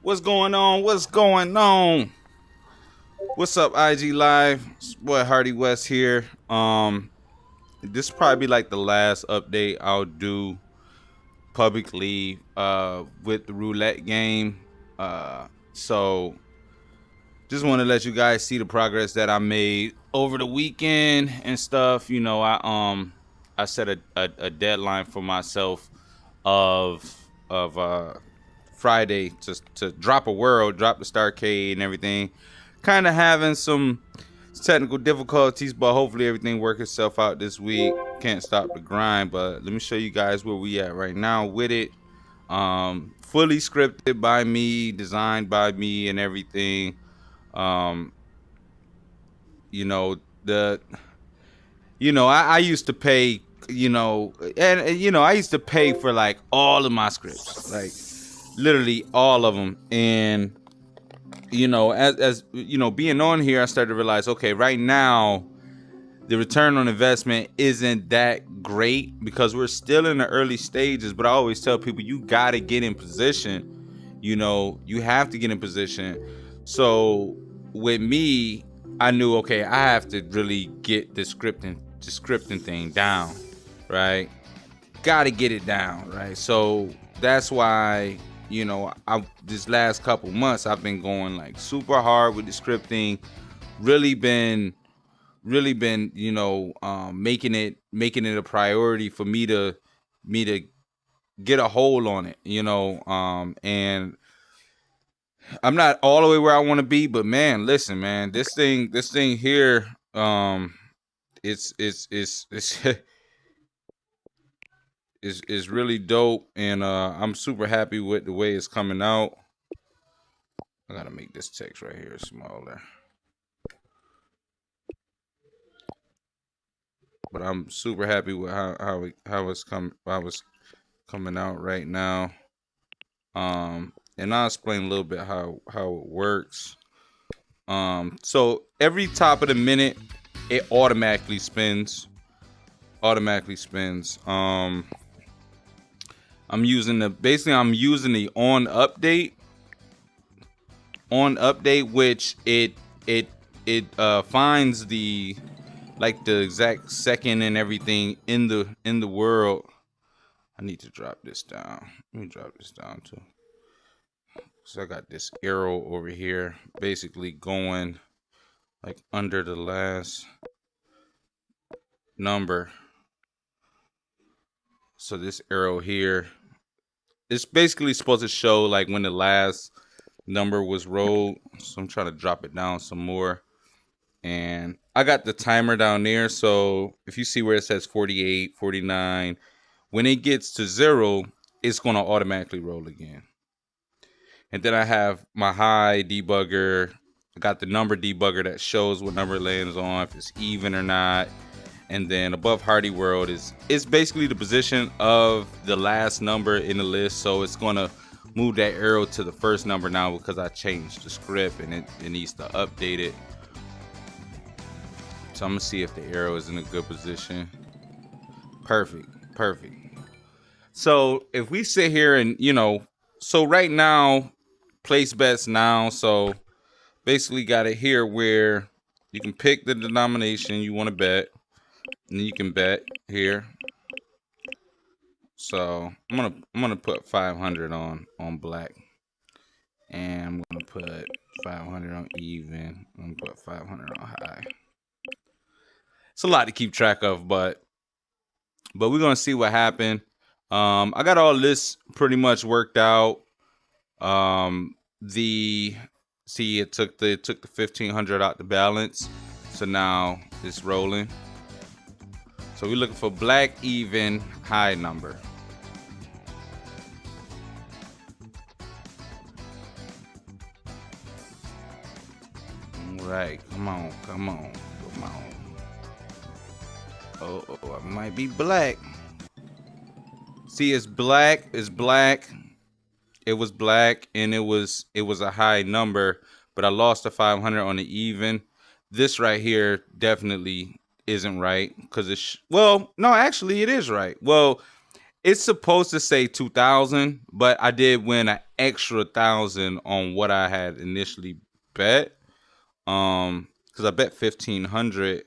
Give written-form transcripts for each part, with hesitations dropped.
What's going on? What's going on? What's up, IG Live? It's boy Hardy West here. This probably be like the last update I'll do publicly with the roulette game. So just want to let you guys see the progress that I made over the weekend and stuff. I set a deadline for myself of Friday to drop a world, drop the Starcade and everything. Kind of having some technical difficulties, but hopefully everything works itself out this week. Can't stop the grind, but let me show you guys where we at right now with it. Fully scripted by me, designed by me, and everything. Um, you know the I used to pay, and I used to pay for like all of my scripts, like literally all of them. And as being on here, I started to realize, okay, right now the return on investment isn't that great because we're still in the early stages. But I always tell people, you got to get in position. You have to get in position. So with me, I knew, okay, I have to really get the scripting thing down, right? Got to get it down, right? So that's why, this last couple months I've been going like super hard with the scripting. Really been, making it a priority for me to get a hold on it, and I'm not all the way where I want to be, but man, listen, man, this thing here, it's is really dope, and I'm super happy with the way it's coming out. I gotta make this text right here smaller, but I'm super happy with how it's coming out right now. And I'll explain a little bit how it works. So every top of the minute, it automatically spins. I'm using the on update, which it finds the exact second and everything in the world. I need to drop this down. Let me drop this down too. So I got this arrow over here, basically going like under the last number. So this arrow here, it's basically supposed to show like when the last number was rolled. So I'm trying to drop it down some more. And I got the timer down there. So if you see where it says 48, 49, when it gets to 0, it's going to automatically roll again. And then I have my high debugger. I got the number debugger that shows what number it lands on, if it's even or not. And then above Hardy World it's basically the position of the last number in the list. So it's going to move that arrow to the first number now because I changed the script and it needs to update it. So I'm going to see if the arrow is in a good position. Perfect. So if we sit here and, so right now, place bets now. So basically got it here where you can pick the denomination you want to bet, and then you can bet here. So I'm gonna put 500 on black, and I'm gonna put 500 on even. I'm gonna put 500 on high. It's a lot to keep track of, but we're gonna see what happened. I got all this pretty much worked out. It took the 1500 out the balance, so now it's rolling. So we're looking for black, even, high number. All right, come on. Oh, I might be black. See, it's black. It was black, and it was a high number, but I lost the 500 on the even. This right here definitely isn't right because no, actually it is right. Well, It's supposed to say 2,000, but I did win an extra 1,000 on what I had initially bet. Because I bet 1,500,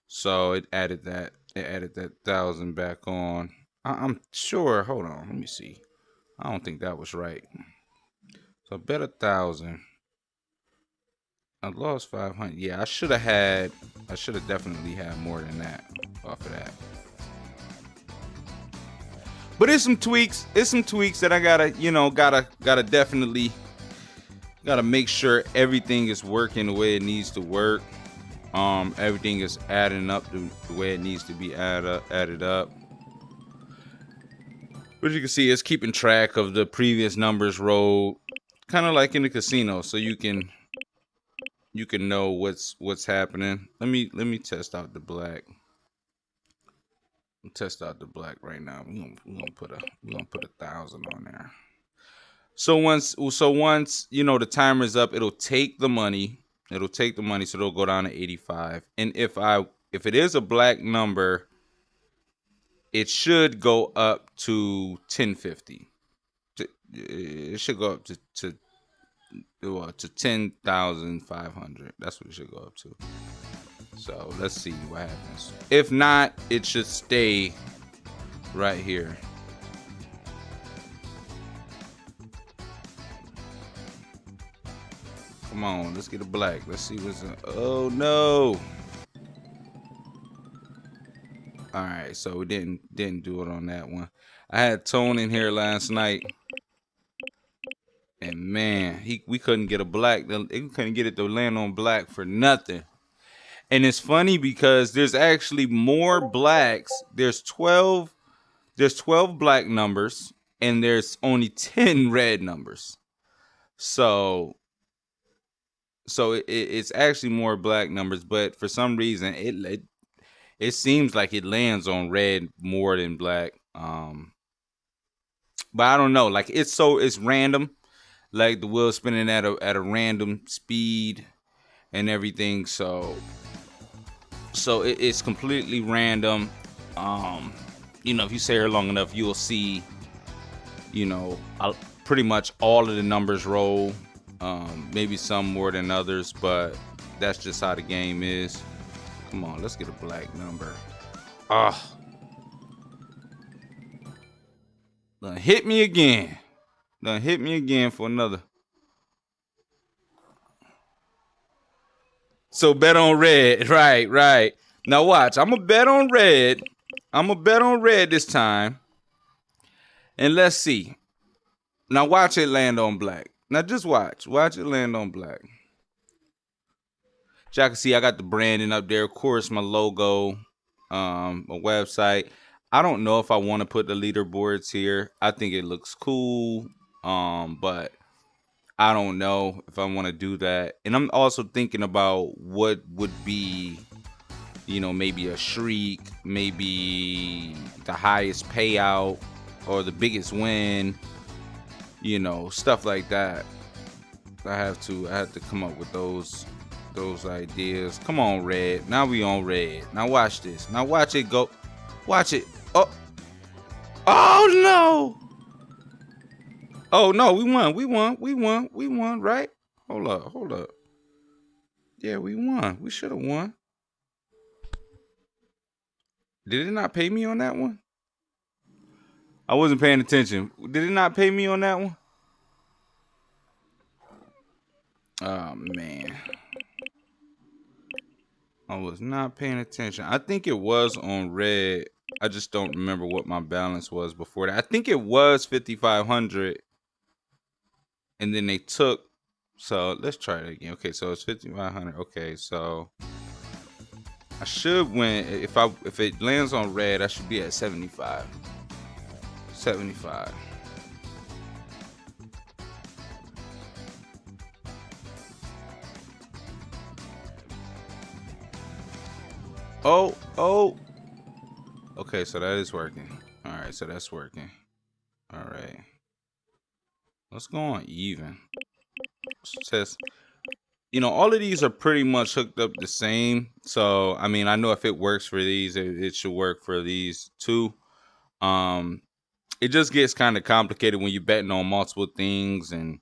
so it added that. It added that 1,000 back on. I'm sure. Hold on, let me see. I don't think that was right. So I bet 1,000. I lost 500. Yeah, I should have had. I should have definitely had more than that off of that. But it's some tweaks. It's some tweaks that I gotta definitely gotta make sure everything is working the way it needs to work. Everything is adding up the way it needs to be added up. But you can see, it's keeping track of the previous numbers rolled, kind of like in the casino, so you can know what's happening. Let me test out the black. Test out the black right now. We're gonna put 1,000 on there. So once the timer's up, it'll take the money. It'll take the money, so it'll go down to 85. And if it is a black number, it should go up to 1050. It should go up to 10,500. That's what it should go up to. So let's see what happens. If not, it should stay right here. Come on, let's get a black. Let's see what's in. Oh no. All right, so we didn't do it on that one. I had Tone in here last night, and man, we couldn't get a black. We couldn't get it to land on black for nothing. And it's funny because there's actually more blacks. There's 12 black numbers, and there's only 10 red numbers. So it's actually more black numbers, but for some reason it seems like it lands on red more than black. But I don't know. Like it's random. Like the wheel spinning at a random speed and everything. So it's completely random. If you stay here long enough, you'll see, pretty much all of the numbers roll. Maybe some more than others, but that's just how the game is. Come on, let's get a black number. Done hit me again. For another. So bet on red. Right. Now watch. I'm going to bet on red. This time. And let's see. Now watch it land on black. Now just watch. Watch it land on black. As y'all can see, I got the branding up there. Of course, my logo, my website. I don't know if I want to put the leaderboards here. I think it looks cool, but I don't know if I want to do that. And I'm also thinking about what would be, maybe a shriek, maybe the highest payout or the biggest win, stuff like that. I have to come up with those ideas. Come on, red. Now we on red. Now watch this. Now watch it go. Watch it. Oh no. Oh no, we won, right? Hold up. Yeah, we won. We should have won. Did it not pay me on that one? I wasn't paying attention. Did it not pay me on that one? Oh man. I was not paying attention. I think it was on red. I just don't remember what my balance was before that. I think it was 5,500. And then they took. So let's try it again. Okay, so it's 5,500. Okay, so I should win. If it lands on red, I should be at 75. 75. Oh. Okay, so that is working. All right, so that's working. All right. Let's go on even. Let's test. All of these are pretty much hooked up the same. So, I mean, I know if it works for these, it should work for these too. it just gets kind of complicated when you're betting on multiple things and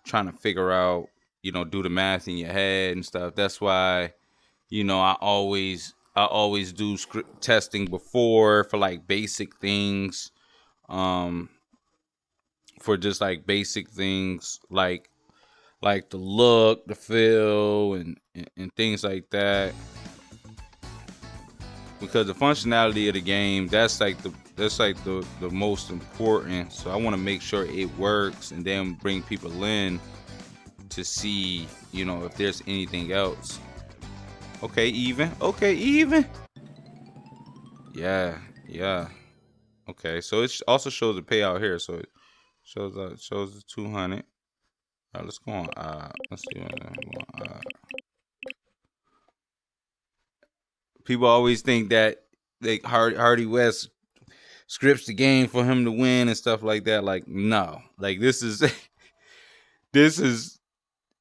trying to figure out, do the math in your head and stuff. That's why, I always do script testing before for like basic things. Um, for just like basic things like the look, the feel, and things like that. Because the functionality of the game, that's like the most important. So I want to make sure it works and then bring people in to see, if there's anything else. Okay, even. Okay, even. Yeah, yeah. Okay, so it also shows the payout here. So it shows the 200. All right, let's go on. Let's see. People always think that Hardy West scripts the game for him to win and stuff like that. Like, no, like this is this is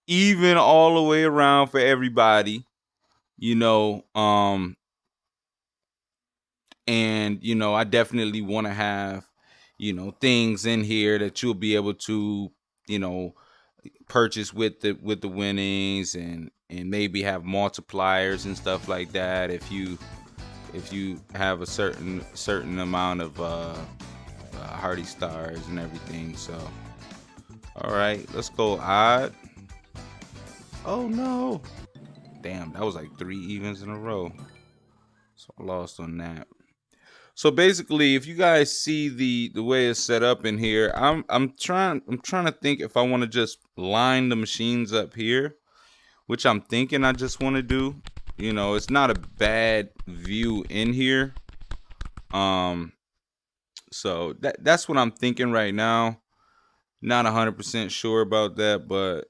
even all the way around for everybody, you know. And I definitely want to have, things in here that you'll be able to, you know, purchase with the winnings, and maybe have multipliers and stuff like that if you have a certain amount of Hardy stars and everything. So all right, let's go odd. Oh no, damn, that was like 3 evens in a row, so I lost on that. So basically, if you guys see the way it's set up in here, I'm trying to think if I want to just line the machines up here, which I'm thinking I just want to do. It's not a bad view in here. So that's what I'm thinking right now. Not 100% sure about that, but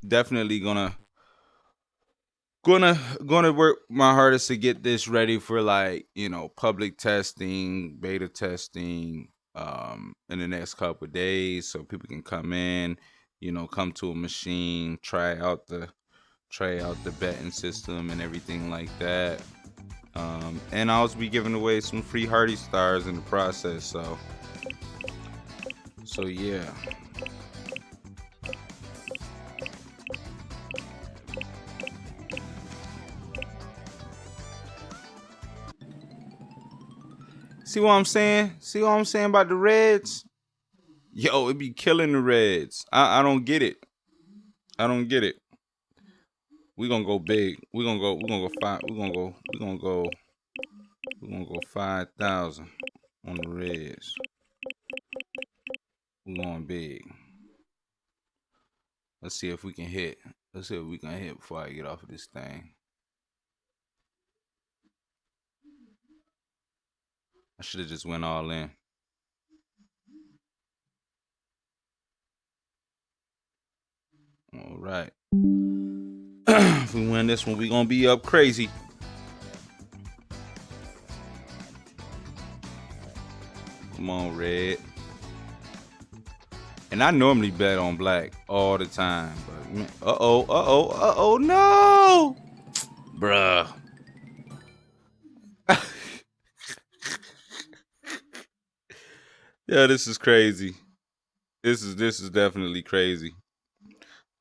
definitely gonna work my hardest to get this ready for, like, public testing, beta testing, in the next couple of days, so people can come in, come to a machine, try out the betting system and everything like that. And I'll also be giving away some free Hardy stars in the process. So yeah. See what I'm saying? See what I'm saying about the Reds? Yo, it be killing the Reds. I don't get it. I don't get it. We gonna go big. We're gonna go 5,000 on the Reds. We're going big. Let's see if we can hit. Let's see if we can hit before I get off of this thing. I should have just went all in. All right. If we win this one, we gonna be up crazy. Come on, Red. And I normally bet on black all the time, but no, bruh. Yeah, this is crazy. This is definitely crazy.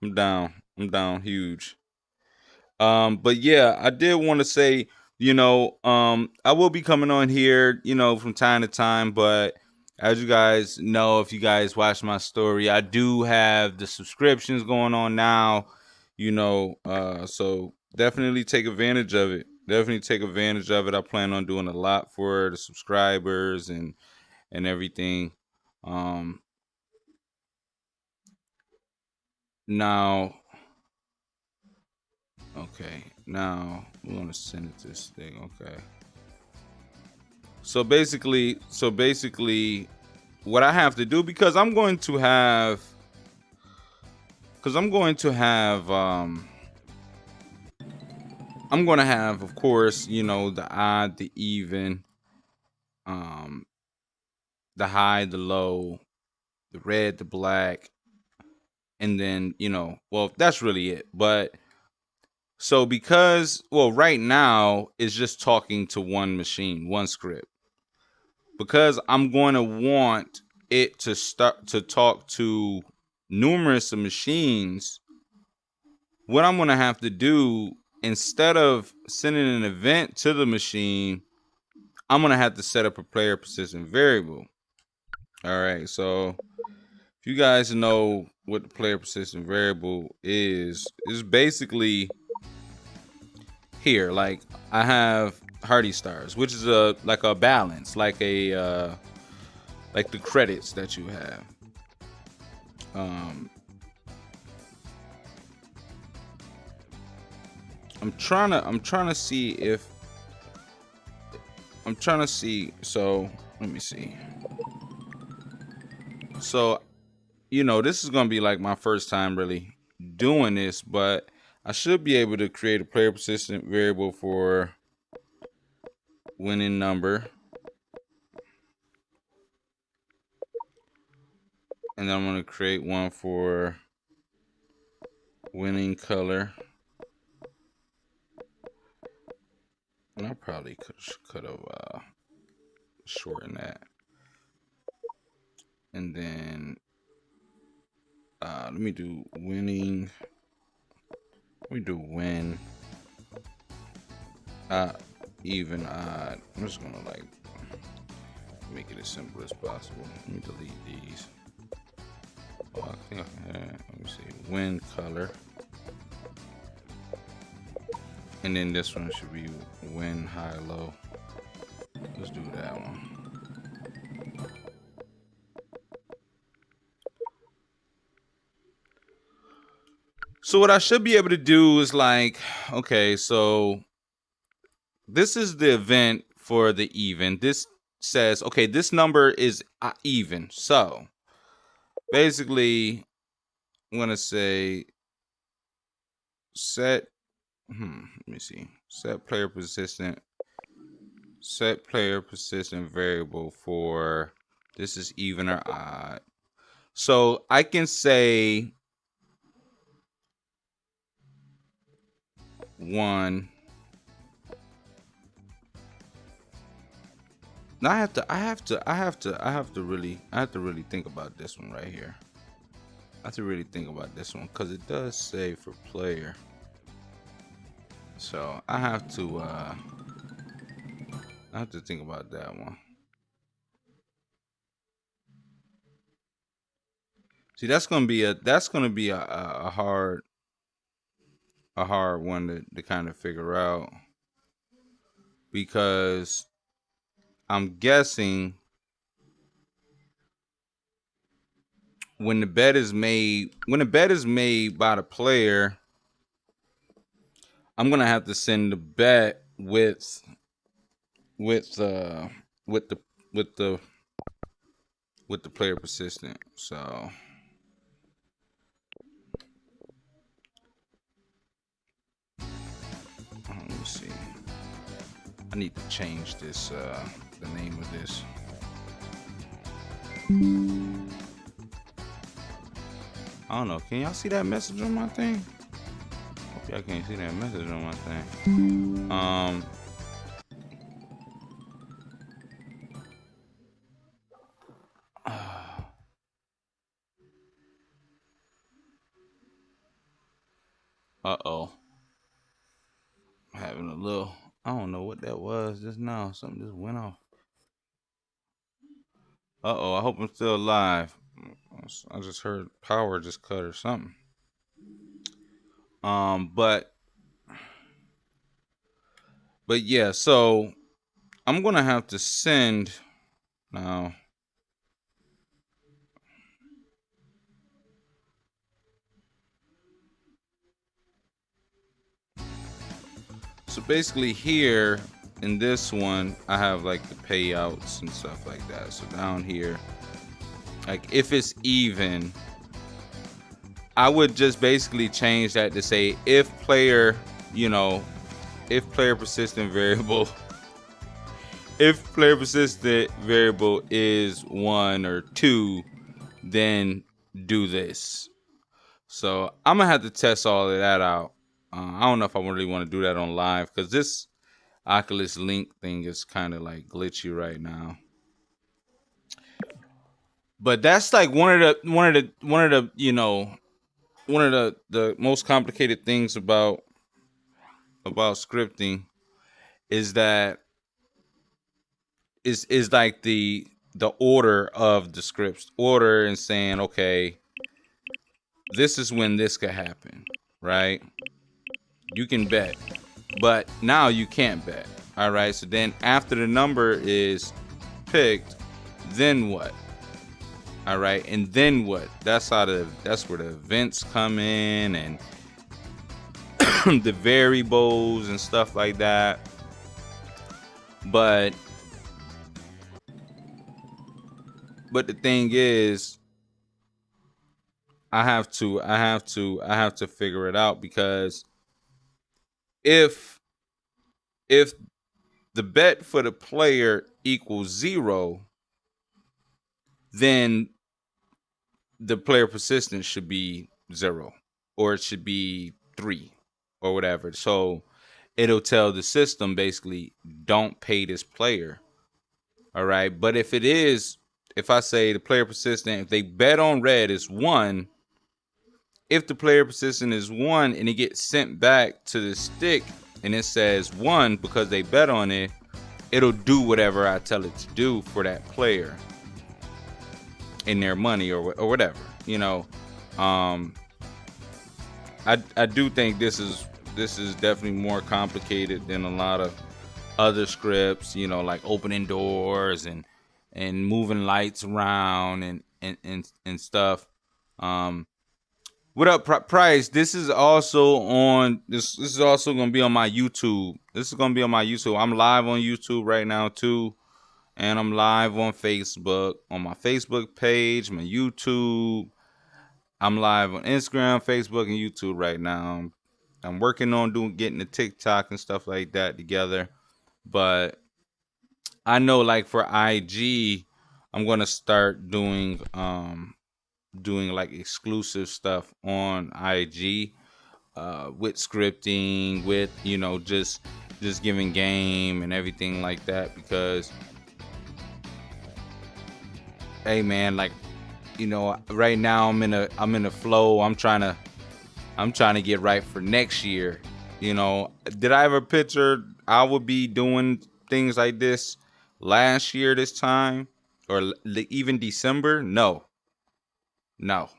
I'm down. I'm down huge. But yeah, I did want to say, I will be coming on here, from time to time, but as you guys know, if you guys watch my story, I do have the subscriptions going on now, so definitely take advantage of it. Definitely take advantage of it. I plan on doing a lot for the subscribers and everything. Now, okay, now we want to send it to this thing. Okay. So basically, what I have to do, because I'm going to have, of course, the odd, the even, um, the high, the low, the red, the black, and then, well, that's really it. But so because, well, right now it's just talking to one machine, one script. because I'm going to want it to start to talk to numerous of machines, what I'm going to have to do, instead of sending an event to the machine, I'm going to have to set up a player persistent variable. All right, so if you guys know what the player persistent variable is basically here. Like, I have Hardy Stars, which is like a balance, like the credits that you have. I'm trying to see if so let me see. So, this is gonna be like my first time really doing this, but I should be able to create a player persistent variable for winning number, and then I'm gonna create one for winning color. And I probably could have shortened that. And then let me do winning. Let me do win. Even odd. I'm just gonna like make it as simple as possible. Let me delete these. Oh, I think I can. Let me see. Win color. And then this one should be win high low. Let's do that one. So what I should be able to do is like, okay, so this is the event for the even. This says, okay, this number is even. So basically, I'm gonna say set. Let me see. Set player persistent variable for this is even or odd. So I can say 1. Now I have to really think about this one right here. I have to really think about this one because it does say for player. So I have to think about that one. See, that's gonna be a hard one to kind of figure out, because I'm guessing when the bet is made by the player, I'm gonna have to send the bet with the player persistent. So let me see. I need to change this the name of this. I don't know. Can y'all see that message on my thing? Hope y'all can't see that message on my thing. Uh-oh. I'm having a little, I don't know what that was just now. Something just went off. Uh-oh, I hope I'm still alive. I just heard power just cut or something. But yeah, so I'm gonna have to send now. So basically here in this one, I have like the payouts and stuff like that. So down here, like if it's even, I would just basically change that to say if player persistent variable, if player persistent variable is 1 or 2, then do this. So I'm gonna have to test all of that out. I don't know if I really want to do that on live because this Oculus Link thing is kind of like glitchy right now. But that's like one of the one of the most complicated things about scripting is that is like the order of the scripts, order, and saying, okay, this is when this could happen, right? You can bet, but now you can't bet. All right. So then after the number is picked, then what? All right. And then what? That's where the events come in, and the variables and stuff like that. But the thing is, I have to figure it out, because if if the bet for the player equals 0, then the player persistence should be 0, or it should be 3, or whatever. So it'll tell the system basically, don't pay this player. All right. But if I say the player persistent, if they bet on red is 1, if the player persistent is 1 and it gets sent back to the stick and it says 1 because they bet on it, it'll do whatever I tell it to do for that player in their money, or whatever. I do think this is definitely more complicated than a lot of other scripts, like opening doors and moving lights around and stuff. What up, Price? This is also on this is also gonna be on my YouTube. This is gonna be on my YouTube. I'm live on YouTube right now too. And I'm live on Facebook, on my Facebook page, my YouTube. I'm live on Instagram, Facebook, and YouTube right now. I'm working on getting the TikTok and stuff like that together. But I know, like, for IG, I'm gonna start doing like exclusive stuff on IG, with scripting, with just giving game and everything like that, because hey man, like, right now I'm in a flow. I'm trying to get right for next year. Did I ever picture I would be doing things like this last year this time, or even December? No, I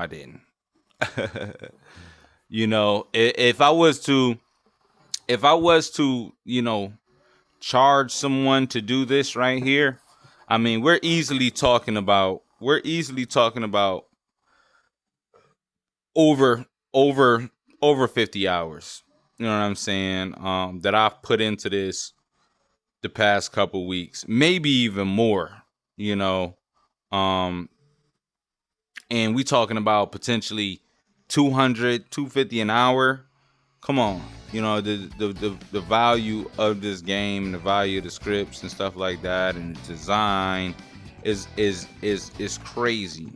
didn't. If I was to charge someone to do this right here, I mean, we're easily talking about over over 50 hours. You know what I'm saying? That I've put into this the past couple weeks, maybe even more. Um, and we talking about potentially 200, 250 an hour. Come on, the value of this game, the value of the scripts and stuff like that, and the design is crazy.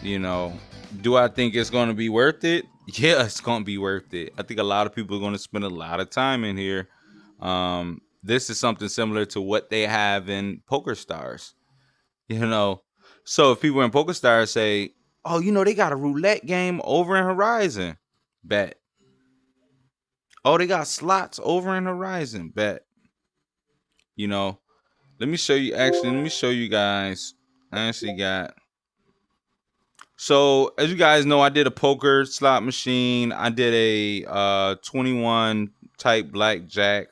Do I think it's going to be worth it? Yeah, it's going to be worth it. I think a lot of people are going to spend a lot of time in here. This is something similar to what they have in Poker Stars. So if people in Poker Stars say, oh, they got a roulette game over in Horizon, bet. Oh, they got slots over in Horizon, bet. Let me show you. Actually, let me show you guys. I actually got. So as you guys know, I did a poker slot machine. I did a 21 type blackjack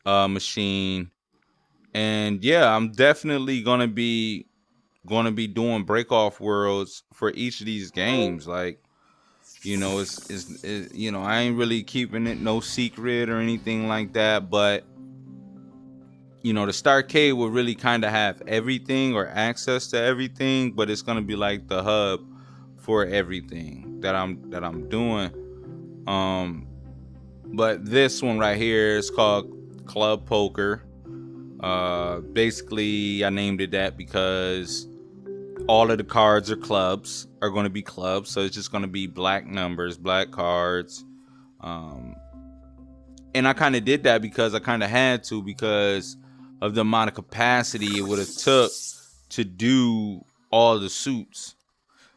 machine, and yeah, I'm definitely gonna be doing break off worlds for each of these games. Like, it's I ain't really keeping it no secret or anything like that, but the Starcade will really kind of have everything, or access to everything, but it's gonna be like the hub for everything that I'm doing. But this one right here is called Club Poker. Basically, I named it that because all of the cards are going to be clubs, so it's just going to be black numbers, black cards. And I kind of did that because I kind of had to, because of the amount of capacity it would have took to do all the suits.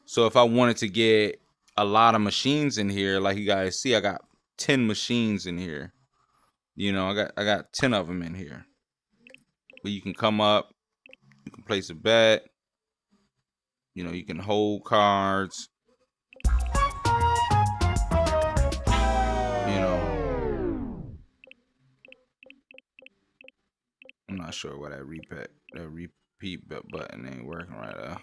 So if I wanted to get a lot of machines in here, like you guys see, I got 10 machines in here. You know, I got 10 of them in here. But you can come up, you can place a bet, you know, you can hold cards, you know. I'm not sure why that repeat button ain't working right now.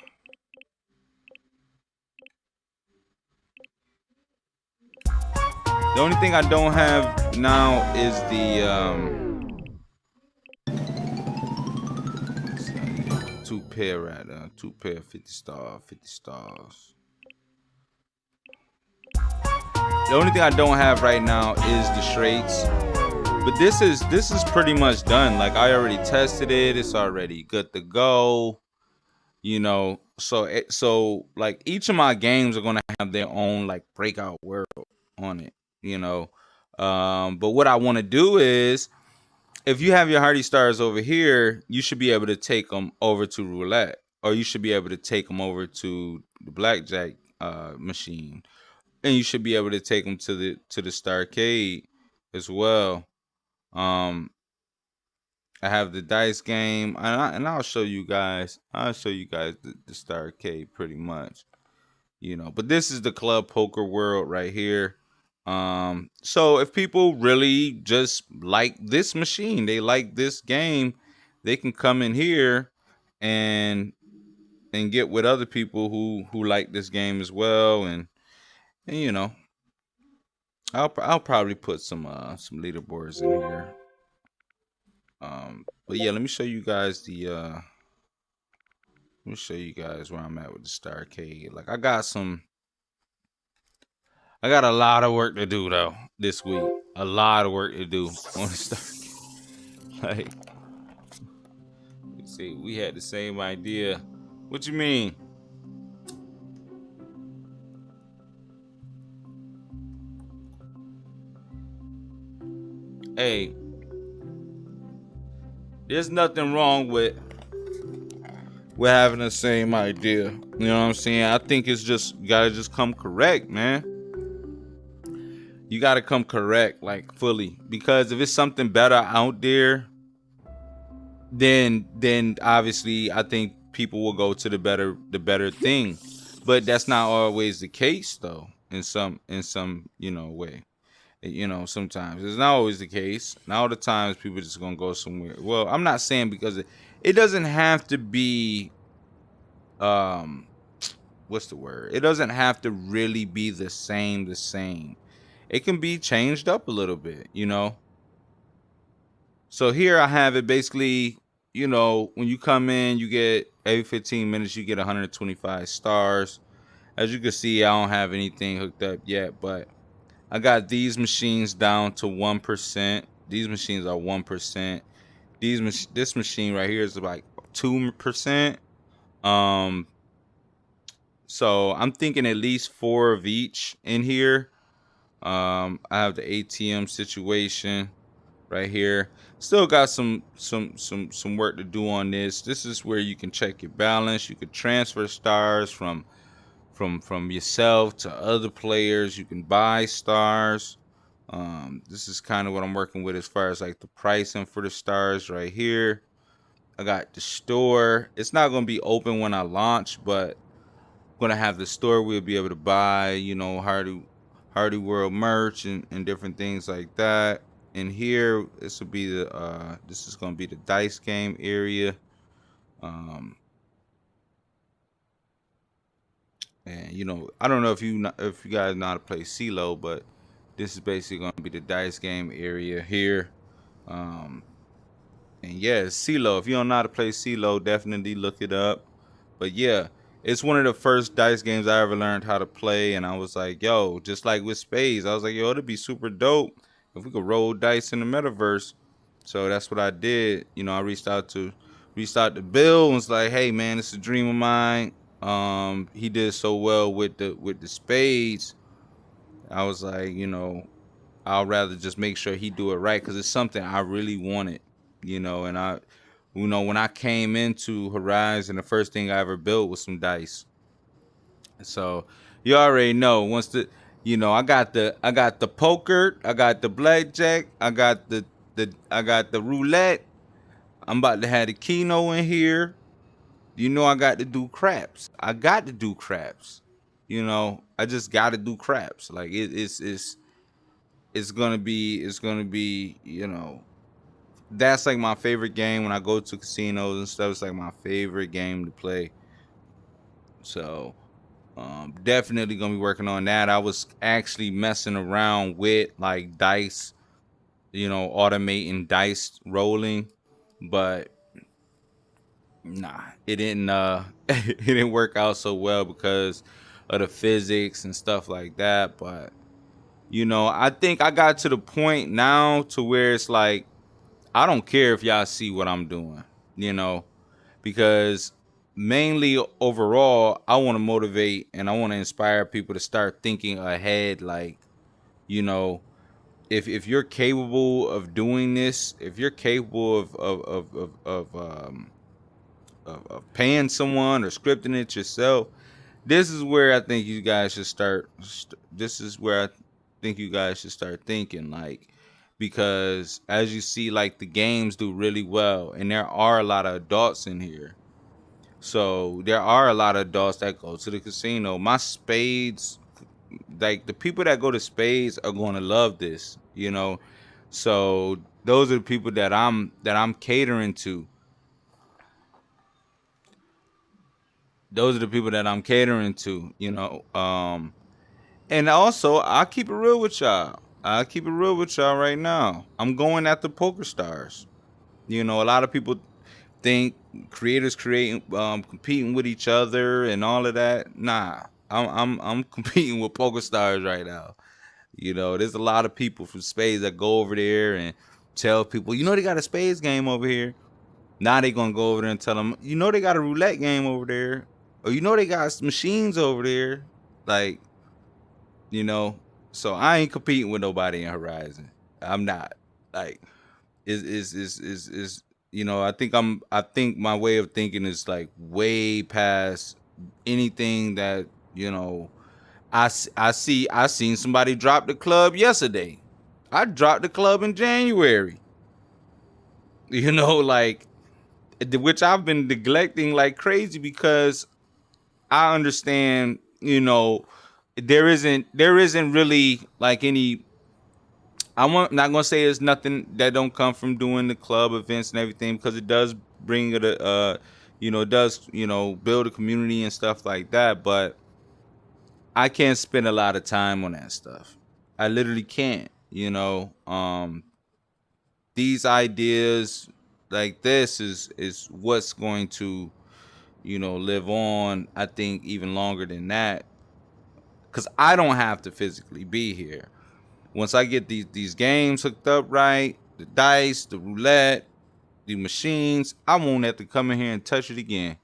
The only thing I don't have now is the two pair right there. Two pair 50 stars. The only thing I don't have right now is the straights. But this is pretty much done. Like I already tested it. It's already good to go. You know, so like each of my games are gonna have their own like breakout world on it. You know, but what I want to do is, if you have your Hardy Stars over here, you should be able to take them over to Roulette, or you should be able to take them over to the Blackjack machine, and you should be able to take them to the Starcade as well. Um, I have the dice game, and I'll show you guys. I'll show you guys the Starcade pretty much, you know. But this is the club poker world right here. So if people really just like this machine, they like this game, they can come in here and get with other people who like this game as well, and you know, I'll probably put some leaderboards in here. But yeah, let me show you guys let me show you guys where I'm at with the Starcade. Like I got a lot of work to do though this week. A lot of work to do on the Starcade. Like, let's see, we had the same idea. What you mean? Hey, there's nothing wrong with having the same idea. You know what I'm saying? I think it's just, you gotta just come correct, man. You gotta come correct, like fully. Because if it's something better out there, then obviously I think people will go to the better thing. But that's not always the case though, in some you know way. You know, sometimes it's not always the case. Not all the times people just gonna go somewhere. Well, I'm not saying because it doesn't have to be what's the word? It doesn't have to really be the same. It can be changed up a little bit, you know. So here I have it basically, you know, when you come in, you get every 15 minutes you get 125 stars. As you can see, I don't have anything hooked up yet, but I got these machines down to 1%. These machines are 1%. This machine right here is like 2%. So I'm thinking at least 4 of each in here. I have the ATM situation right here. Still got some work to do on this. This is where you can check your balance. You can transfer stars from yourself to other players. You can buy stars. This is kind of what I'm working with as far as like the pricing for the stars right here. I got the store. It's not going to be open when I launch, but I'm going to have the store. We'll be able to buy, you know, Hardy World merch and different things like that. And here, this will be the this is going to be the dice game area. And you know, I don't know if you guys know how to play CeeLo, but this is basically going to be the dice game area here. And yeah, it's CeeLo. If you don't know how to play CeeLo, definitely look it up. But yeah, it's one of the first dice games I ever learned how to play, and I was like, yo, just like with spades, I was like, yo, it'd be super dope if we could roll dice in the metaverse. So that's what I did. You know, I reached out to Bill and was like, hey man, it's a dream of mine. He did so well with the spades. I was like, you know, I'll rather just make sure he do it right because it's something I really wanted, you know, and You know, when I came into Horizon, the first thing I ever built was some dice. So you already know once I got the poker, I got the blackjack, I got the roulette. I'm about to have the keno in here. You know I got to do craps. I got to do craps. You know, I just got to do craps. Like it's gonna be that's like my favorite game when I go to casinos and stuff. It's like my favorite game to play. So definitely gonna be working on that. I was actually messing around with like dice, automating dice rolling, but nah, it didn't it didn't work out so well because of the physics and stuff like that. But I think I got to the point now to where it's like I don't care if y'all see what I'm doing, you know, because mainly overall I want to motivate and I want to inspire people to start thinking ahead. Like, you know, if you're capable of doing this, if you're capable of paying someone or scripting it yourself, this is where I think you guys should start. This is where I think you guys should start thinking, like, because as you see, like the games do really well, and there are a lot of adults in here. So there are a lot of adults that go to the casino. My spades, like the people that go to spades, are going to love this. So those are the people that I'm catering to. Those are the people that I'm catering to. And also, I'll keep it real with y'all. I'll keep it real with y'all right now. I'm going after poker stars. A lot of people think creators creating competing with each other and all of that. Nah, I'm competing with poker stars right now. There's a lot of people from Spades that go over there and tell people, they got a Spades game over here. Now they gonna go over there and tell them, they got a roulette game over there, or they got machines over there. Like, you know. So I ain't competing with nobody in Horizon. I'm not. Like, is I think my way of thinking is like way past anything that I seen somebody drop the club yesterday. I dropped the club in January. Like, which I've been neglecting like crazy because I understand, there isn't really like any. Not gonna say it's nothing that don't come from doing the club events and everything, because it does bring it it does build a community and stuff like that. But I can't spend a lot of time on that stuff. I literally can't. These ideas like this is what's going to live on. I think even longer than that, because I don't have to physically be here. Once I get these games hooked up right, the dice, the roulette, the machines, I won't have to come in here and touch it again.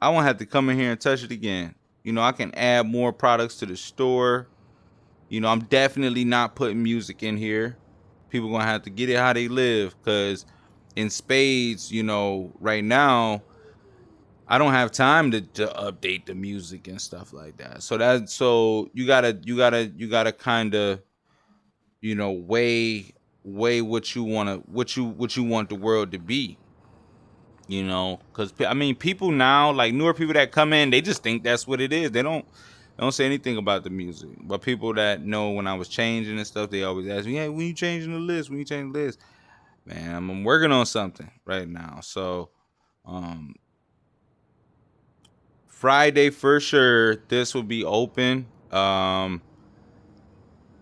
I won't have to come in here and touch it again. I can add more products to the store. I'm definitely not putting music in here. People gonna have to get it how they live, because in spades, right now, I don't have time to update the music and stuff like that. So you gotta kind of weigh what you want the world to be. Because I mean, people now, like newer people that come in, they just think that's what it is. They don't say anything about the music. But people that know when I was changing and stuff, they always ask me, "Hey, when you changing the list? When you changing the list?" Man, I'm working on something right now. So, um, Friday for sure, this will be open.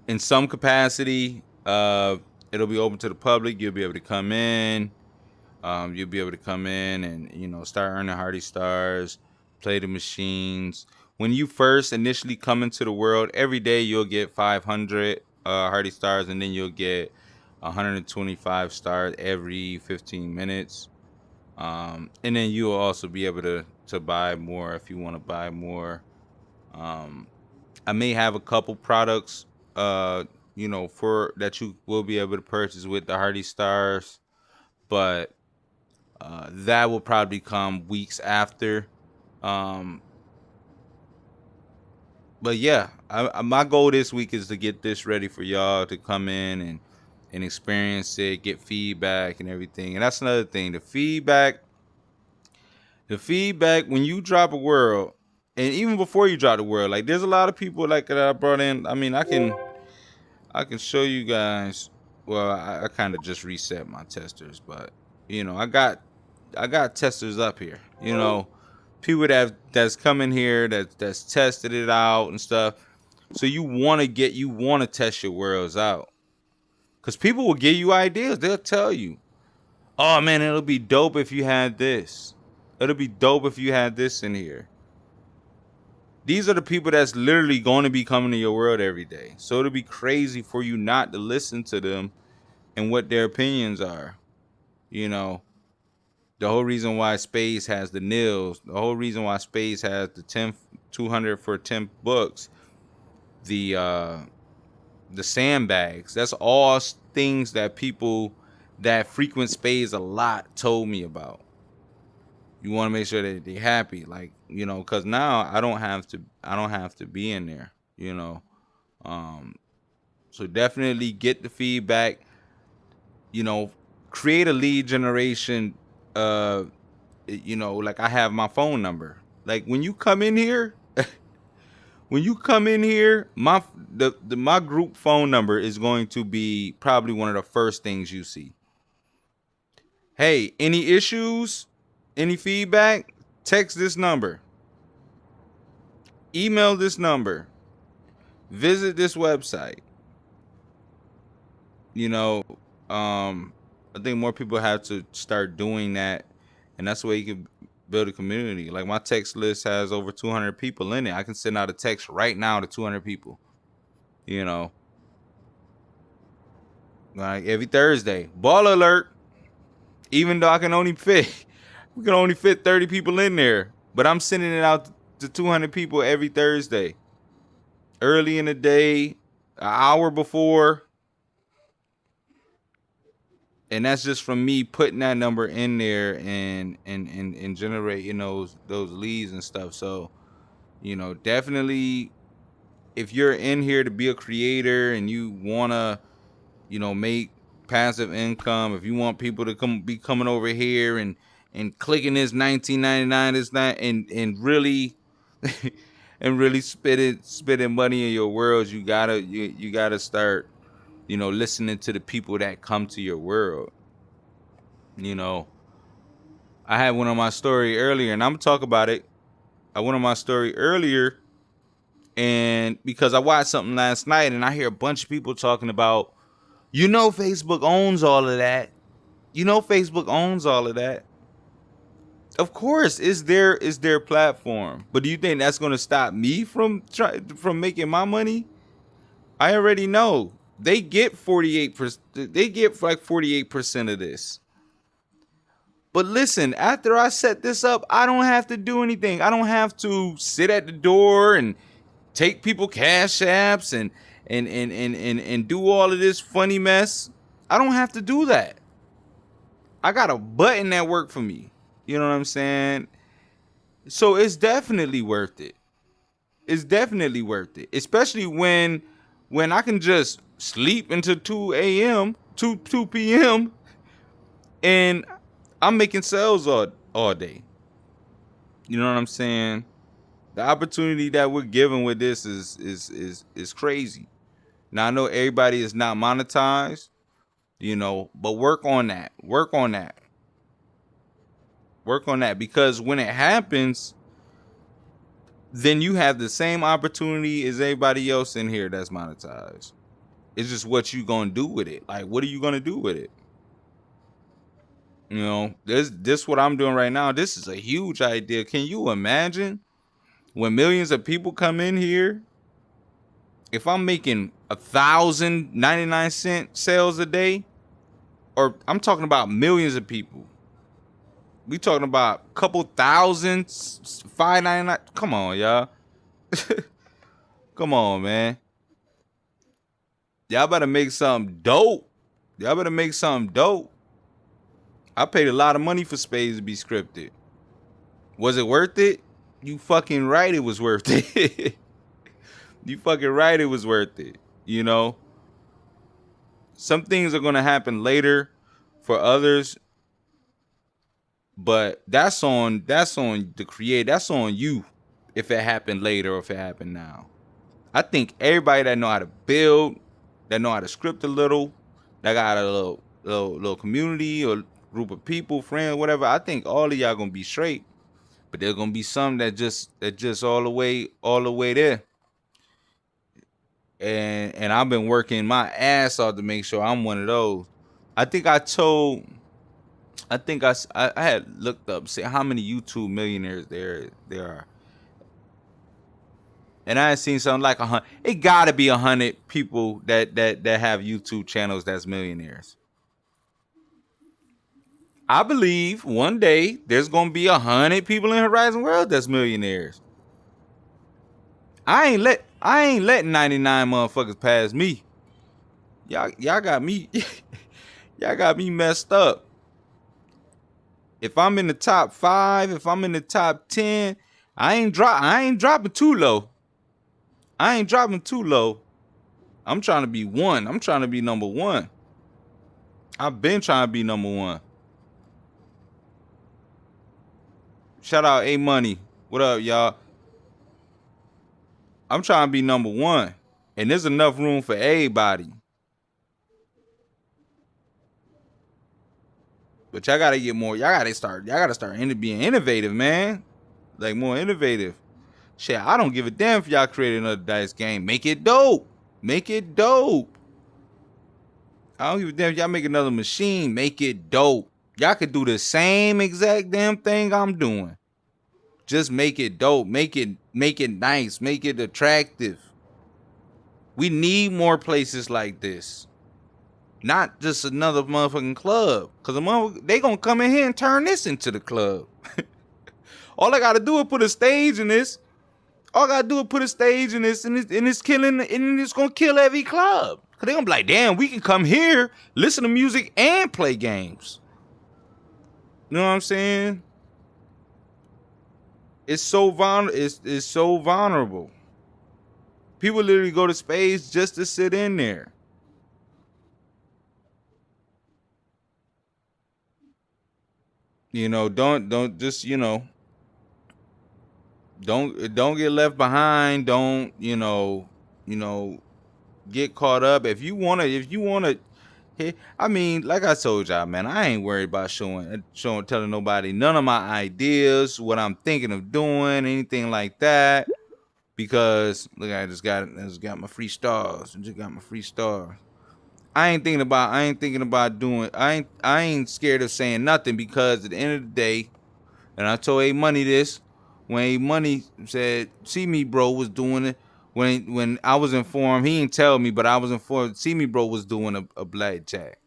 In some capacity, it'll be open to the public. You'll be able to come in. You'll be able to come in and start earning Hardy Stars, play the machines. When you first initially come into the world, every day you'll get 500 Hardy Stars, and then you'll get 125 stars every 15 minutes. And then you'll also be able to buy more if you want to buy more. Um, I may have a couple products, for that you will be able to purchase with the Hardy Stars, but That will probably come weeks after. Um, but yeah, my goal this week is to get this ready for y'all to come in and experience it, get feedback and everything. And that's another thing. The feedback when you drop a world, and even before you drop the world, like there's a lot of people like that I brought in. I mean, I can show you guys. Well, I kind of just reset my testers, but I got testers up here. People that's coming here that's tested it out and stuff. So you want to test your worlds out, because people will give you ideas. They'll tell you, "Oh man, it'll be dope if you had this. It'll be dope if you had this in here." These are the people that's literally going to be coming to your world every day. So it'll be crazy for you not to listen to them and what their opinions are. You know, the whole reason why Space has the nils, the whole reason why Space has the 200 for 10 books, the sandbags. That's all things that people that frequent Space a lot told me about. You want to make sure that they're happy, like, because now I don't have to be in there. So definitely get the feedback. Create a lead generation. Like I have my phone number. Like when you come in here, my group phone number is going to be probably one of the first things you see. Hey, any issues? Any feedback? Text this number. Email this number. Visit this website. I think more people have to start doing that, and that's the way you can build a community. Like my text list has over 200 people in it. I can send out a text right now to 200 people. Like every Thursday, ball alert. Even though we can only fit 30 people in there, but I'm sending it out to 200 people every Thursday. Early in the day, an hour before. And that's just from me putting that number in there and generating those leads and stuff. So, definitely, if you're in here to be a creator and you wanna, make passive income, if you want people to be coming over here and clicking this 19.99, this that, and really and really spitting money in your worlds, you gotta start listening to the people that come to your world. I had one on my story earlier, and I'm gonna talk about it. I went on my story earlier, and because I watched something last night, and I hear a bunch of people talking about, Facebook owns all of that. Facebook owns all of that. Of course, it's their platform. But do you think that's gonna stop me from making my money? I already know. They get 48%. They get like 48% of this. But listen, after I set this up, I don't have to do anything. I don't have to sit at the door and take people cash apps and do all of this funny mess. I don't have to do that. I got a button that worked for me. You know what I'm saying? So it's definitely worth it. It's definitely worth it. Especially when I can just sleep until 2 p.m. and I'm making sales all day. You know what I'm saying? The opportunity that we're given with this is crazy. Now I know everybody is not monetized, but work on that. Work on that. Work on that, because when it happens, then you have the same opportunity as everybody else in here that's monetized. It's just what you gonna do with it. Like, what are you gonna do with it? This what I'm doing right now. This is a huge idea. Can you imagine when millions of people come in here? If I'm making 1,099-cent sales a day, or I'm talking about millions of people. We talking about a couple thousand, 599. Come on, y'all. Come on, man. Y'all better make something dope. Y'all better make something dope. I paid a lot of money for Spades to be scripted. Was it worth it? You fucking right it was worth it. You fucking right it was worth it. You know? Some things are gonna happen later for others, but that's on the creator. That's on you if it happened later or if it happened now. I think everybody that know how to build, that know how to script a little, that got a little community or group of people, friends, whatever. I think all of y'all gonna be straight, but there's gonna be some that just all the way there. And I've been working my ass off to make sure I'm one of those. I think I had looked up, see how many YouTube millionaires there are. And I had seen something like 100. It gotta be 100 people that have YouTube channels that's millionaires. I believe one day there's gonna be 100 people in Horizon World that's millionaires. I ain't letting 99 motherfuckers pass me. Y'all got me. Y'all got me messed up. If I'm in the top 5, if I'm in the top 10, I ain't dropping too low. I ain't dropping too low. I'm trying to be one. I'm trying to be number one. I've been trying to be number one. Shout out A Money. What up, y'all? I'm trying to be number one. And there's enough room for everybody. But y'all gotta get more. Y'all gotta start being innovative, man. Like more innovative. Shit, I don't give a damn if y'all create another dice game. Make it dope. Make it dope. I don't give a damn if y'all make another machine. Make it dope. Y'all could do the same exact damn thing I'm doing. Just make it dope. Make it nice. Make it attractive. We need more places like this. Not just another motherfucking club. Because they gonna come in here and turn this into the club. All I gotta do is put a stage in this. All I gotta do is put a stage in this, and it's killing, and it's gonna kill every club. Cause they gonna be like, damn, we can come here, listen to music, and play games. You know what I'm saying? It's so it's so vulnerable. People literally go to Spades just to sit in there. You know, don't just, you know, don't get left behind. Don't, you know, get caught up. If you wanna, I mean, like I told y'all, man, I ain't worried about telling nobody none of my ideas, what I'm thinking of doing, anything like that. Because look, I just got my free stars. I just got my free stars. I ain't thinking about doing. I ain't scared of saying nothing, because at the end of the day, and I told A Money this, when A Money said, "See Me Bro" was doing it. When I was informed, he didn't tell me, but I was informed. See Me Bro was doing a blackjack,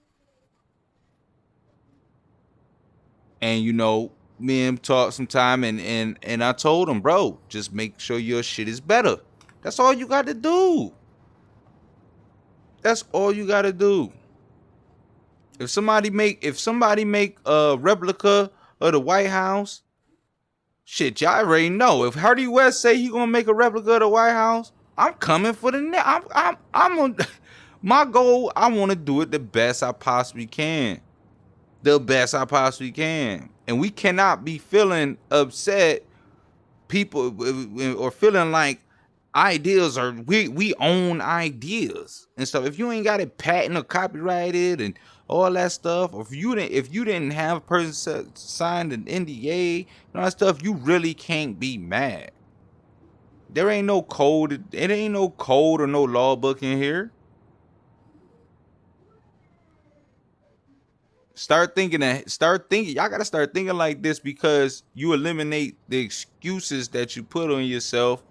and you know, me and him talked some time, and I told him, bro, just make sure your shit is better. That's all you got to do. That's all you got to do. If somebody make a replica of the White House, shit, y'all already know. If Hardy West say he gonna make a replica of the White House, I'm coming for the net. I'm my goal. I want to do it the best I possibly can. The best I possibly can. And we cannot be feeling upset, people, or feeling like ideas are we own ideas and stuff. If you ain't got it patent or copyrighted and all that stuff, or if you didn't have a person signed an NDA and all that stuff, you really can't be mad. There ain't no code. It ain't no code or no law book in here. Start thinking. Y'all gotta start thinking like this, because you eliminate the excuses that you put on yourself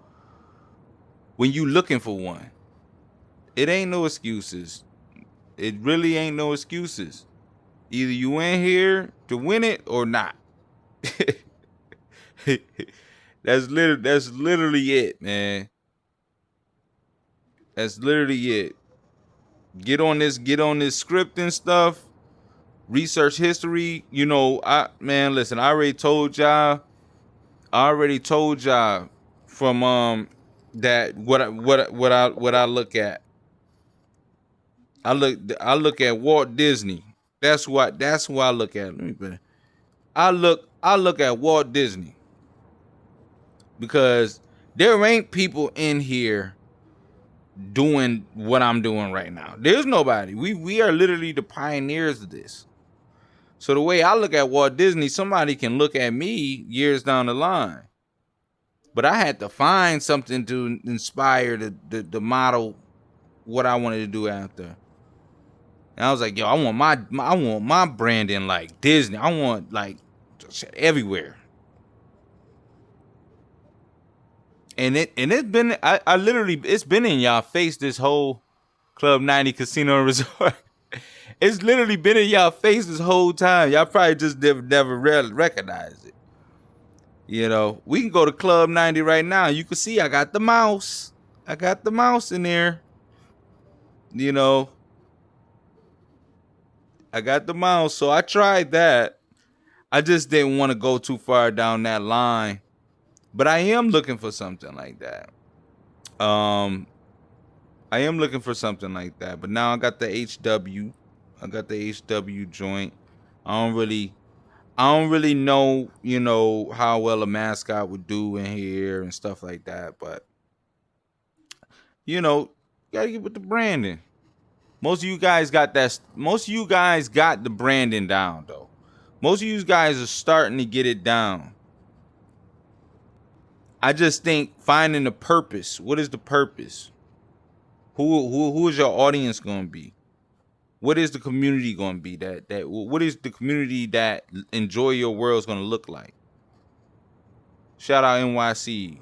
when you looking for one. It ain't no excuses. It really ain't no excuses. Either you in here to win it or not. That's literally it, man. That's literally it. Get on this script and stuff. research history. You know, listen, I already told y'all. From that what I look at. I look at Walt Disney. That's who I look at. I look at Walt Disney because there ain't people in here doing what I'm doing right now. There's nobody. We are literally the pioneers of this. So the way I look at Walt Disney, somebody can look at me years down the line. But I had to find something to inspire the model what I wanted to do after. And I was like, yo, I want my branding like Disney. I want like everywhere. And it's been I literally it's been in y'all face this whole Club 90 Casino and Resort. It's literally been in y'all face this whole time. Y'all probably just never recognized it. You know, we can go to Club 90 right now. You can see I got the mouse. I got the mouse in there. You know, I got the mouse. So I tried that. I just didn't want to go too far down that line. But I am looking for something like that. I am looking for something like that. But now I got the HW. I got the HW joint. I don't really know, you know, how well a mascot would do in here and stuff like that. But, you know, you gotta get with the branding. Most of you guys got the branding down, though. Most of you guys are starting to get it down. I just think finding the purpose. What is the purpose? Who is your audience going to be? What is the community going to be? What is the community that enjoy your world is going to look like? Shout out NYC.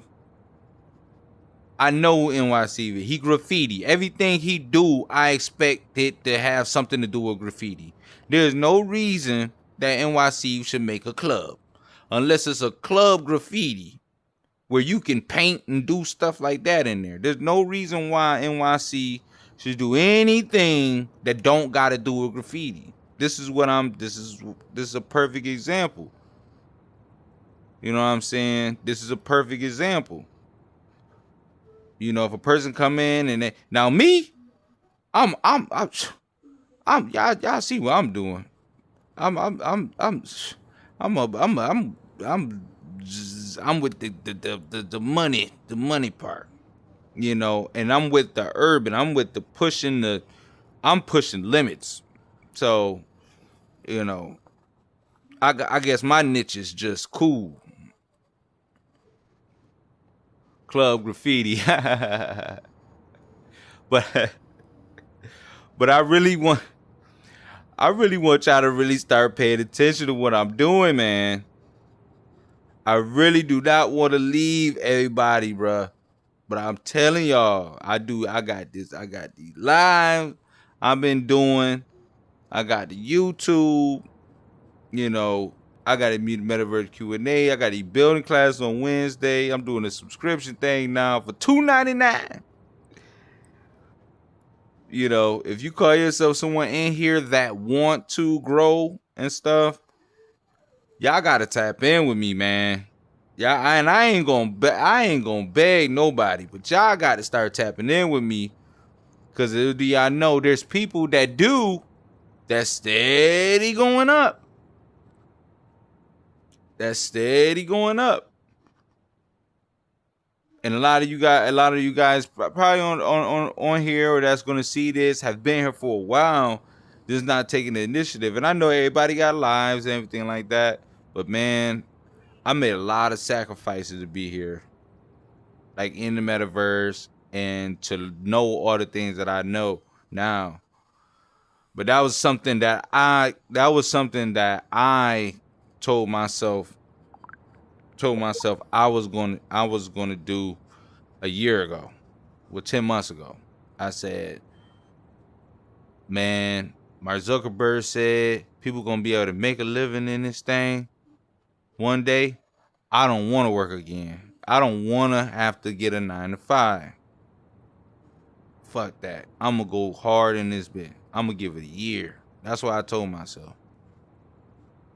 I know NYC. He graffiti. Everything he do, I expect it to have something to do with graffiti. There's no reason that NYC should make a club unless it's a club graffiti where you can paint and do stuff like that in there. There's no reason why NYC should do anything that don't got to do with graffiti. This is a perfect example. You know what I'm saying? This is a perfect example. You know, if a person come in and now me, I'm y'all see what I'm doing. I'm with the money part, you know, and I'm with the urban. I'm with the I'm pushing limits. So, you know, I guess my niche is just cool. Club graffiti. but I really want y'all to really start paying attention to what I'm doing, man. I really do not want to leave everybody, bruh. But I'm telling y'all, I got this. I got these live I've been doing. I got the YouTube. You know, I got to meet Metaverse Q&A. I got the building class on Wednesday. I'm doing a subscription thing now for $2.99. You know, if you call yourself someone in here that want to grow and stuff, y'all got to tap in with me, man. Yeah, and I ain't gonna beg nobody, but y'all got to start tapping in with me, cause y'all know there's people that's steady going up. That's steady going up, and a lot of you guys probably on here or that's gonna see this have been here for a while, just not taking the initiative. And I know everybody got lives and everything like that, but man, I made a lot of sacrifices to be here, like in the metaverse, and to know all the things that I know now. But that was something that I told myself I was going to do a year ago, 10 months ago. I said, man, Mark Zuckerberg said people going to be able to make a living in this thing one day. I don't want to work again. I don't want to have to get a 9 to 5. Fuck that. I'm going to go hard in this bit. I'm going to give it a year. That's what I told myself.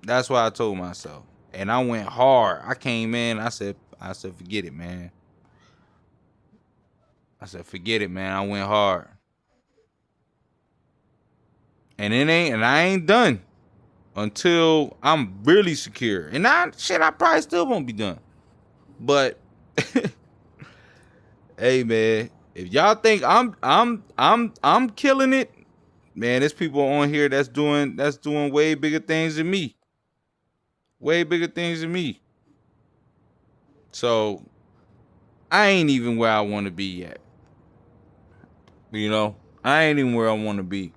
That's what I told myself. And I went hard. I came in, I said, forget it, man. I said, forget it, man. I went hard. And I ain't done until I'm really secure. And I probably still won't be done. But hey, man, if y'all think I'm killing it, man, there's people on here that's doing way bigger things than me. Way bigger things than me. So I ain't even where I want to be yet. You know, I ain't even where I want to be.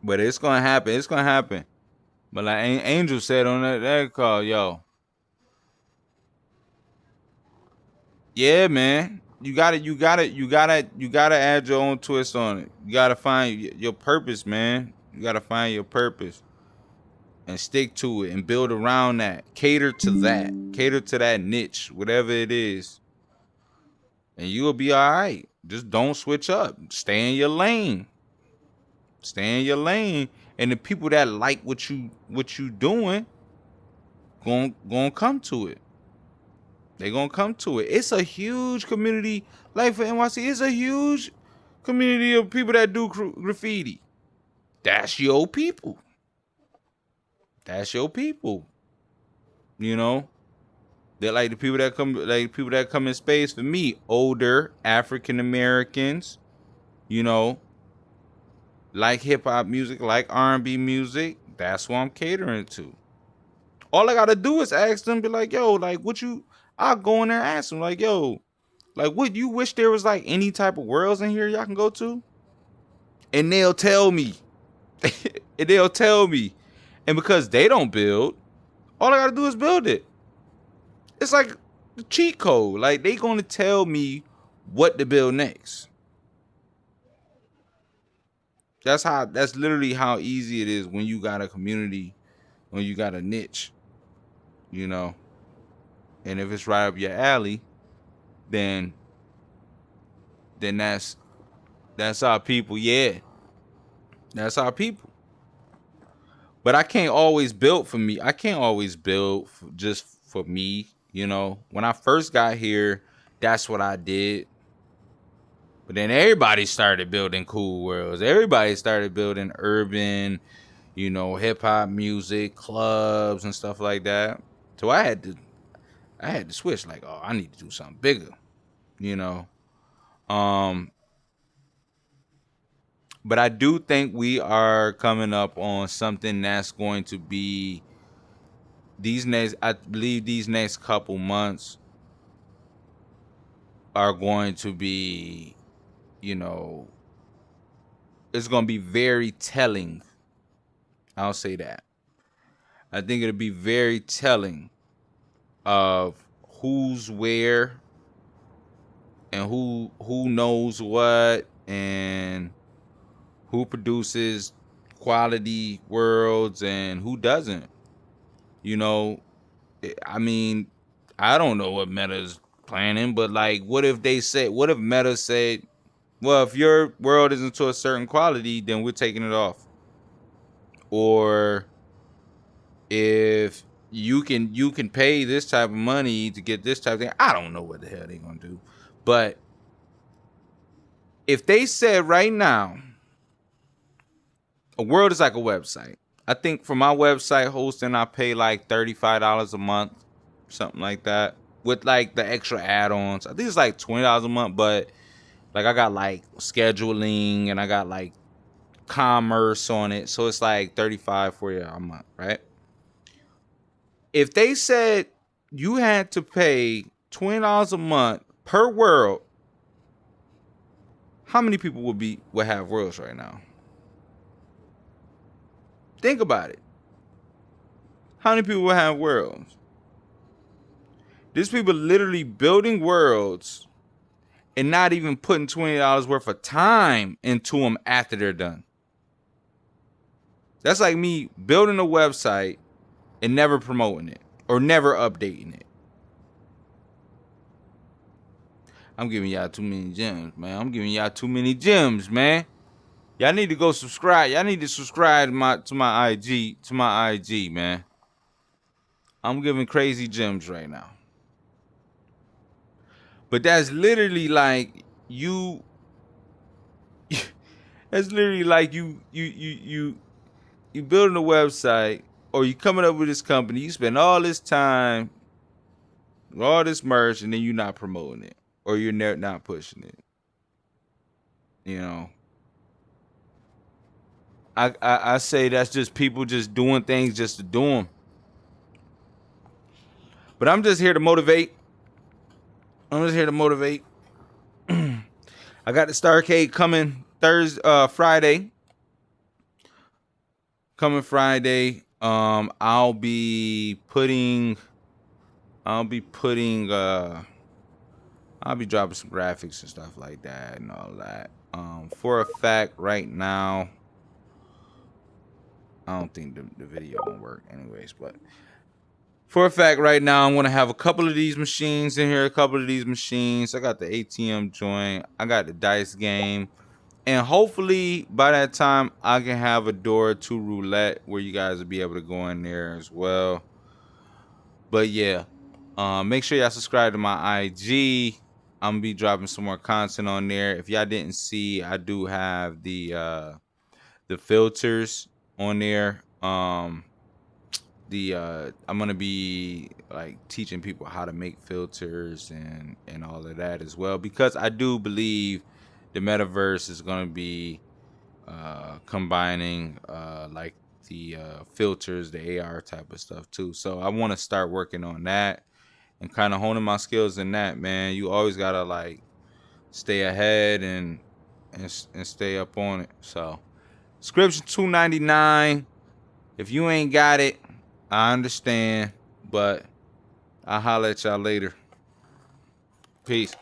But it's gonna happen. It's gonna happen. But like Angel said on that call, yo, yeah, man, you gotta add your own twist on it. You gotta find your purpose, man. You gotta find your purpose and stick to it and build around that. Cater to that niche, whatever it is, and you'll be all right. Just don't switch up. Stay in your lane. Stay in your lane, and the people that like what you doing, gonna come to it. They gonna come to it. It's a huge community. Like for NYC, it's a huge community of people that do graffiti. That's your people. That's your people. You know, they're like the people that come in space. For me, older African Americans. You know, like hip hop music, like R&B music. That's what I'm catering to. All I gotta do is ask them, be like, yo, like what you. I'll go in there and ask them, like, yo, like, what you wish there was like any type of worlds in here y'all can go to? And they'll tell me. And they'll tell me. And because they don't build, all I gotta do is build it. It's like the cheat code. Like, they gonna tell me what to build next. That's literally how easy it is when you got a community, when you got a niche, you know. And if it's right up your alley, then that's our people. Yeah, that's our people. But I can't always build for me. I can't always build just for me. You know, when I first got here, that's what I did. But then everybody started building cool worlds. Everybody started building urban, you know, hip hop music, clubs and stuff like that. So I had to switch, like, oh, I need to do something bigger, you know. But I do think we are coming up on something that's going to be I believe these next couple months are going to be, you know, it's going to be very telling. I'll say that. I think it'll be very telling of who's where and who knows what and who produces quality worlds and who doesn't. You know, I mean, I don't know what Meta's planning, but like, what if Meta said, well, if your world isn't to a certain quality, then we're taking it off. Or if you can pay this type of money to get this type of thing. I don't know what the hell they're gonna do. But if they said right now, a world is like a website. I think for my website hosting, I pay like $35 a month, something like that, with like the extra add-ons. I think it's like $20 a month, but like I got like scheduling and I got like commerce on it, so it's like $35-$40 a month, right? If they said you had to pay $20 a month per world, how many people would have worlds right now? Think about it. How many people will have worlds? These people literally building worlds and not even putting $20 worth of time into them after they're done. That's like me building a website and never promoting it or never updating it. I'm giving y'all too many gems, man. Y'all need to go subscribe. Y'all need to subscribe to my IG, man. I'm giving crazy gems right now. But that's literally like you. That's literally like you building a website, or you coming up with this company. You spend all this time, all this merch, and then you're not promoting it, or you're not pushing it. You know, I say that's just people just doing things just to do them. But I'm just here to motivate. I'm just here to motivate. I got the Starcade coming Friday. Coming Friday. I'll be dropping some graphics and stuff like that and all that. For a fact, right now, I don't think the video won't work anyways, but for a fact, right now, I'm going to have a couple of these machines in here, I got the ATM joint. I got the dice game. And hopefully, by that time, I can have a door to Roulette where you guys will be able to go in there as well. But yeah, make sure y'all subscribe to my IG. I'm going to be dropping some more content on there. If y'all didn't see, I do have the filters on there. I'm gonna be like teaching people how to make filters and all of that as well, because I do believe the metaverse is gonna be combining like the filters, the AR type of stuff too. So I want to start working on that and kind of honing my skills in that, man. You always gotta like stay ahead and stay up on it. So subscription $2.99. If you ain't got it, I understand, but I'll holler at y'all later. Peace.